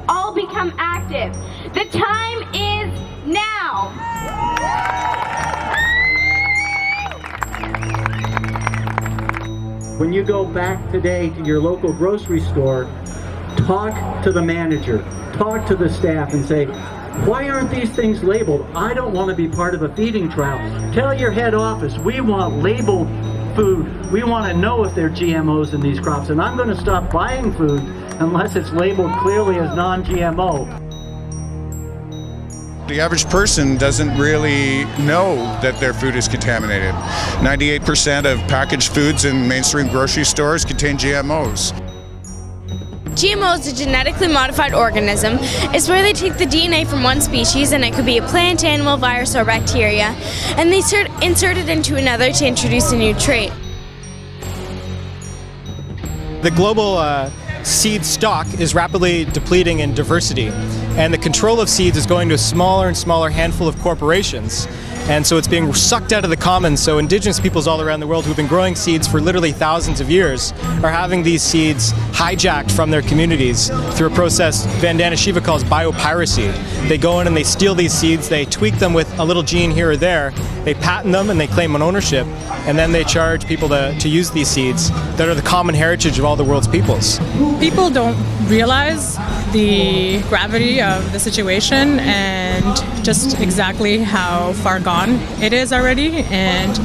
all become active. The time is now. When you go back today to your local grocery store, talk to the manager, talk to the staff and say, why aren't these things labeled? I don't want to be part of a feeding trial. Tell your head office, we want labeled food. We want to know if there are GMOs in these crops, and I'm going to stop buying food unless it's labeled clearly as non-GMO. The average person doesn't really know that their food is contaminated. 98% of packaged foods in mainstream grocery stores contain GMOs. GMO is a genetically modified organism. It's where they take the DNA from one species, and it could be a plant, animal, virus, or bacteria, and they insert it into another to introduce a new trait. The global seed stock is rapidly depleting in diversity, and the control of seeds is going to a smaller and smaller handful of corporations. And so it's being sucked out of the commons. So indigenous peoples all around the world who've been growing seeds for literally thousands of years are having these seeds hijacked from their communities through a process Vandana Shiva calls biopiracy. They go in and they steal these seeds, they tweak them with a little gene here or there, they patent them and they claim an ownership, and then they charge people to use these seeds that are the common heritage of all the world's peoples. People don't realize the gravity of the situation and just exactly how far gone it is already, and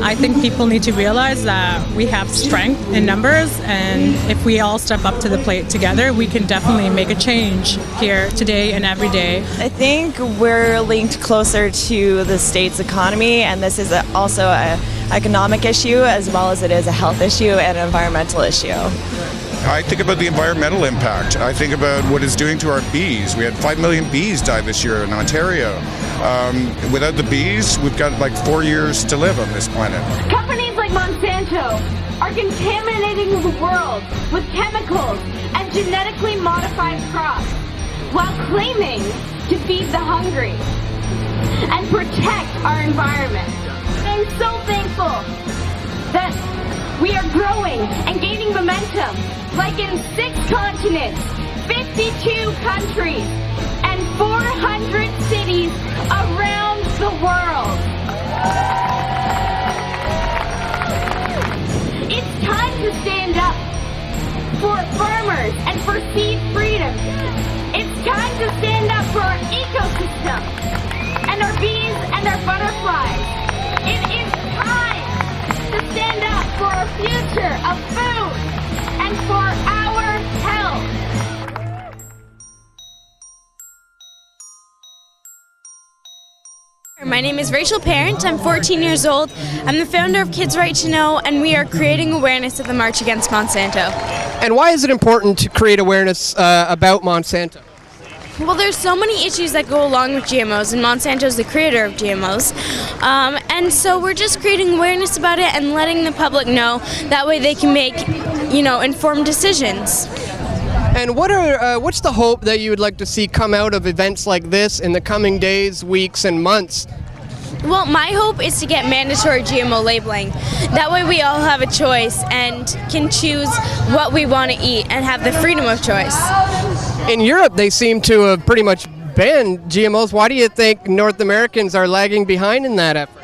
I think people need to realize that we have strength in numbers, and if we all step up to the plate together, we can definitely make a change here today and every day. I think we're linked closer to the state's economy, and this is also an economic issue as well as it is a health issue and an environmental issue. I think about the environmental impact. I think about what it's doing to our bees. We had 5 million bees die this year in Ontario. Without the bees, we've got like 4 years to live on this planet. Companies like Monsanto are contaminating the world with chemicals and genetically modified crops while claiming to feed the hungry and protect our environment. I'm so thankful that we are growing and gaining momentum, like in 6 continents, 52 countries, and 400 cities around the world. It's time to stand up for farmers and for seed freedom. It's time to stand up for our ecosystem and our bees and our butterflies. It is time to stand up for our future of food and for our health. My name is Rachel Parent. I'm 14 years old. I'm the founder of Kids Right to Know, and we are creating awareness of the March Against Monsanto. And why is it important to create awareness about Monsanto? Well, there's so many issues that go along with GMOs, and Monsanto's the creator of GMOs. And so we're just creating awareness about it and letting the public know. That way they can make, informed decisions. And what's the hope that you would like to see come out of events like this in the coming days, weeks, and months? Well, my hope is to get mandatory GMO labeling. That way we all have a choice and can choose what we want to eat and have the freedom of choice. In Europe, they seem to have pretty much banned GMOs. Why do you think North Americans are lagging behind in that effort?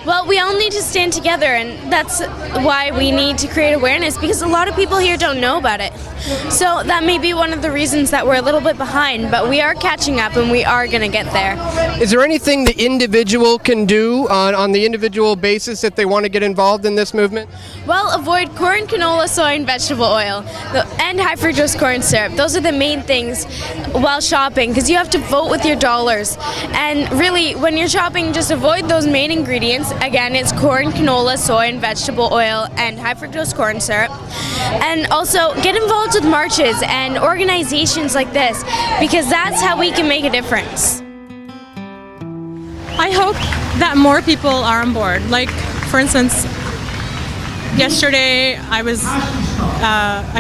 Well, we all need to stand together, and that's why we need to create awareness, because a lot of people here don't know about it. So that may be one of the reasons that we're a little bit behind, but we are catching up and we are going to get there. Is there anything the individual can do on the individual basis if they want to get involved in this movement? Well, avoid corn, canola, soy, and vegetable oil, and high fructose corn syrup. Those are the main things while shopping, because you have to vote with your dollars. And really, when you're shopping, just avoid those main ingredients. Again, it's corn, canola, soy, and vegetable oil, and high fructose corn syrup. And also, get involved with marches and organizations like this, because that's how we can make a difference. I hope that more people are on board. Like, for instance, yesterday I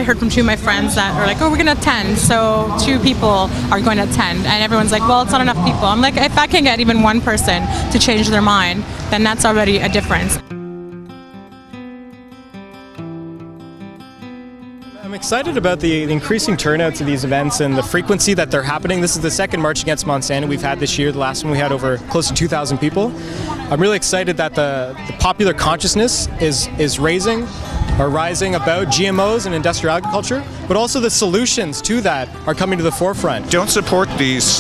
heard from 2 of my friends that are like, oh, we're going to attend. So 2 people are going to attend. And everyone's like, well, it's not enough people. I'm like, if I can get even one person to change their mind, then that's already a difference. I'm excited about the increasing turnout to these events and the frequency that they're happening. This is the second March Against Monsanto we've had this year. The last one we had over close to 2,000 people. I'm really excited that the popular consciousness is rising about GMOs and industrial agriculture, but also the solutions to that are coming to the forefront. Don't support these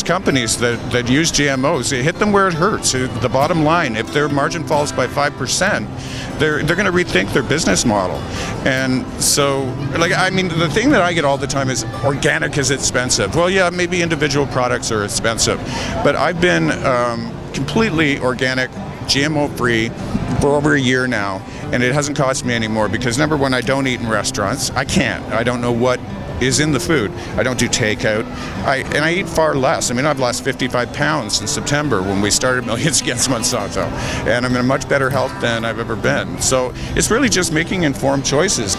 companies that use GMOs. Hit them where it hurts. The bottom line, if their margin falls by 5%, they're going to rethink their business model. And so, the thing that I get all the time is organic is expensive. Well, yeah, maybe individual products are expensive, but I've been completely organic, GMO-free for over a year now, and it hasn't cost me any more because, number one, I don't eat in restaurants. I can't. I don't know what is in the food. I don't do takeout. I eat far less. I've lost 55 pounds since September when we started Millions Against Monsanto, and I'm in much better health than I've ever been. So it's really just making informed choices.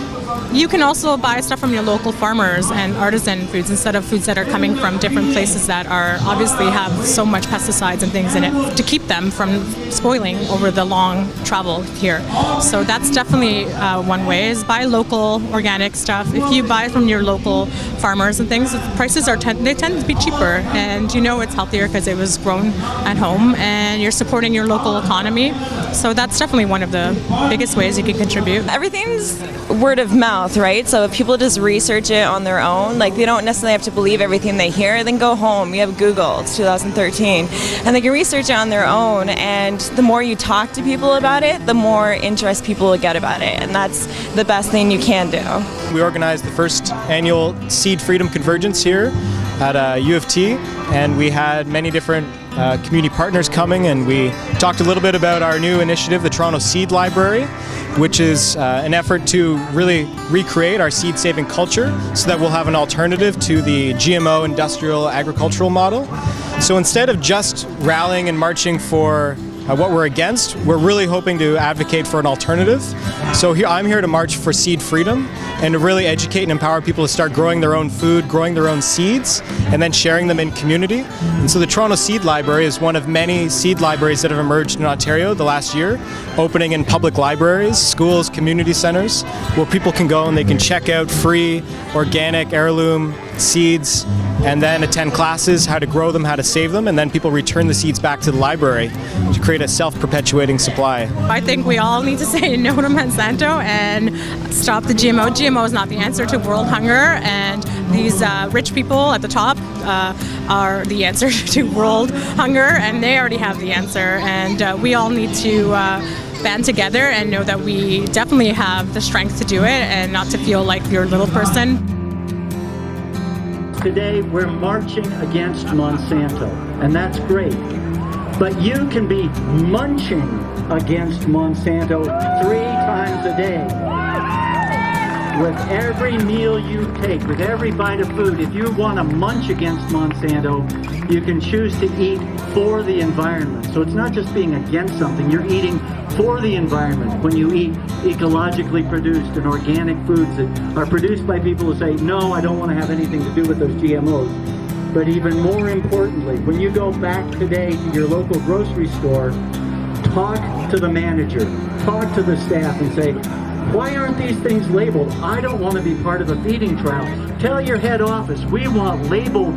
You can also buy stuff from your local farmers and artisan foods instead of foods that are coming from different places that are obviously have so much pesticides and things in it to keep them from spoiling over the long travel here. So that's definitely one way is buy local organic stuff. If you buy from your local farmers and things, the prices they tend to be cheaper, and it's healthier because it was grown at home and you're supporting your local economy. So that's definitely one of the biggest ways you can contribute. Everything's word of mouth, right? So if people just research it on their own, they don't necessarily have to believe everything they hear, then go home. You have Google, it's 2013, and they can research it on their own, and the more you talk to people about it, the more interest people will get about it, and that's the best thing you can do. We organized the first annual Seed Freedom Convergence here at U of T, and we had many different community partners coming, and we talked a little bit about our new initiative, the Toronto Seed Library, which is an effort to really recreate our seed-saving culture so that we'll have an alternative to the GMO industrial agricultural model. So instead of just rallying and marching for what we're against, we're really hoping to advocate for an alternative. So I'm here to march for seed freedom and to really educate and empower people to start growing their own food, growing their own seeds, and then sharing them in community. And so the Toronto Seed Library is one of many seed libraries that have emerged in Ontario the last year, opening in public libraries, schools, community centers, where people can go and they can check out free, organic, heirloom seeds, and then attend classes, how to grow them, how to save them, and then people return the seeds back to the library to create a self-perpetuating supply. I think we all need to say no to Monsanto and stop the GMO. GMO is not the answer to world hunger, and these rich people at the top are the answer to world hunger, and they already have the answer, and we all need to band together and know that we definitely have the strength to do it and not to feel like you're a little person. Today we're marching against Monsanto, and that's great. But you can be munching against Monsanto 3 times a day. With every meal you take, with every bite of food, if you want to munch against Monsanto, you can choose to eat for the environment. So it's not just being against something, you're eating for the environment when you eat ecologically produced and organic foods that are produced by people who say, no, I don't want to have anything to do with those GMOs. But even more importantly, when you go back today to your local grocery store, talk to the manager, talk to the staff and say, why aren't these things labeled? I don't want to be part of a feeding trial. Tell your head office, we want labeled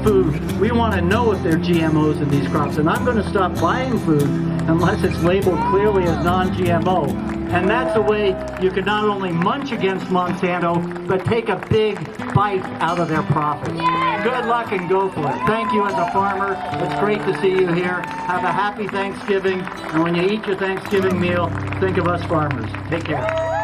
food. We want to know if there are GMOs in these crops, and I'm going to stop buying food unless it's labeled clearly as non-GMO. And that's a way you can not only munch against Monsanto, but take a big bite out of their profits. Good luck and go for it. Thank you as a farmer. It's great to see you here. Have a happy Thanksgiving. And when you eat your Thanksgiving meal, think of us farmers. Take care.